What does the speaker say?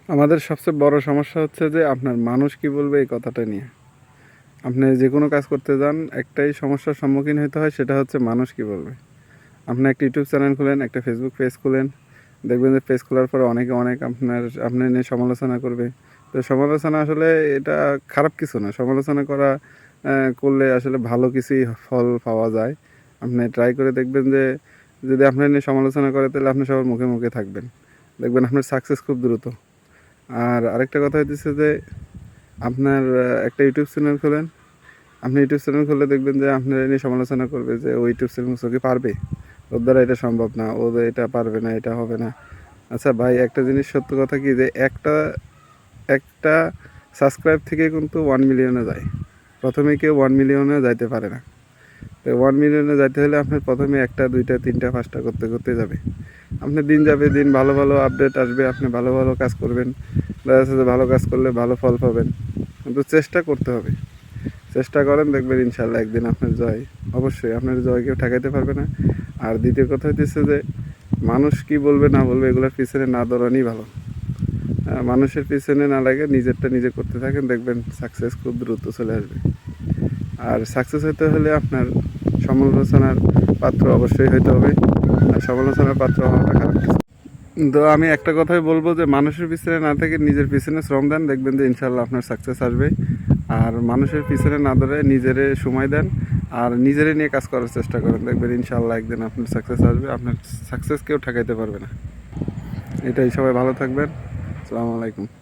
আমাদের সবচেয়ে বড় সমস্যা হচ্ছে যে আপনার মানুষ কি বলবে এই কথাটা নিয়ে। আপনি যে কোনো কাজ করতে যান একটাই সমস্যার সম্মুখীন হতে হয়, সেটা হচ্ছে মানুষ কি বলবে। আপনি একটা ইউটিউব চ্যানেল খুলেন, একটা ফেসবুক পেজ খুলেন, দেখবেন যে পেজ খোলার পরে অনেকে অনেক আপনার নিয়ে সমালোচনা করবে। তো সমালোচনা আসলে এটা খারাপ কিছু না। সমালোচনা করলে আসলে ভালো কিছুই ফল পাওয়া যায়। আপনি ট্রাই করে দেখবেন যে যদি আপনার নিয়ে সমালোচনা করে তাহলে আপনি সবার মুখে মুখে থাকবেন, দেখবেন আপনার সাকসেস খুব দ্রুত। আর আরেকটা কথা হইতেছে যে আপনার একটা ইউটিউব চ্যানেল খোলেন। আপনি ইউটিউব চ্যানেল খুললে দেখবেন যে আপনার এ নিয়ে সমালোচনা করবে যে ওই ইউটিউব চ্যানেল কি পারবে, ওর দ্বারা এটা সম্ভব না, ও এটা পারবে না, এটা হবে না। আচ্ছা ভাই, একটা জিনিস সত্য কথা কি যে একটা একটা সাবস্ক্রাইব থেকে কিন্তু 1 মিলিয়নে যায়। প্রথমে কেউ 1 মিলিয়নে যাইতে পারে না। তো 1 মিলিয়নে যাইতে হলে আপনার প্রথমে একটা দুইটা তিনটা পাঁচটা করতে করতে যাবে। আপনার দিন যাবে, দিন ভালো ভালো আপডেট আসবে, আপনি ভালো ভালো কাজ করবেন, দেখা যাচ্ছে যে ভালো কাজ করলে ভালো ফল পাবেন। কিন্তু চেষ্টা করতে হবে। চেষ্টা করেন, দেখবেন ইনশাল্লাহ একদিন আপনার জয়। অবশ্যই আপনার জয় কেউ ঠেকাইতে পারবে না। আর দ্বিতীয় কথা হইতেছে যে মানুষ কি বলবে না বলবে এগুলোর পিছনে না দৌড়ানোই ভালো। মানুষের পিছনে না লাগে নিজেরটা নিজে করতে থাকেন, দেখবেন সাকসেস খুব দ্রুত চলে আসবে। আর সাকসেস হতে হলে আপনার সমালোচনার পাত্র অবশ্যই হইতে হবে। আর সমালোচনার পাত্র হওয়াটা খারাপ কিছু। তো আমি একটা কথাই বলবো যে মানুষের পিছনে না থেকে নিজের পিছনে শ্রম দেন, দেখবেন যে ইনশাল্লাহ আপনার সাকসেস আসবে। আর মানুষের পিছনে না ধরে নিজেরে সময় দেন আর নিজেরে নিয়ে কাজ করার চেষ্টা করেন, দেখবেন ইনশাল্লাহ একদিন আপনার সাকসেস আসবে। আপনার সাকসেস কেউ ঠেকাইতে পারবে না। এটাই, সবাই ভালো থাকবেন। আসসালামু আলাইকুম।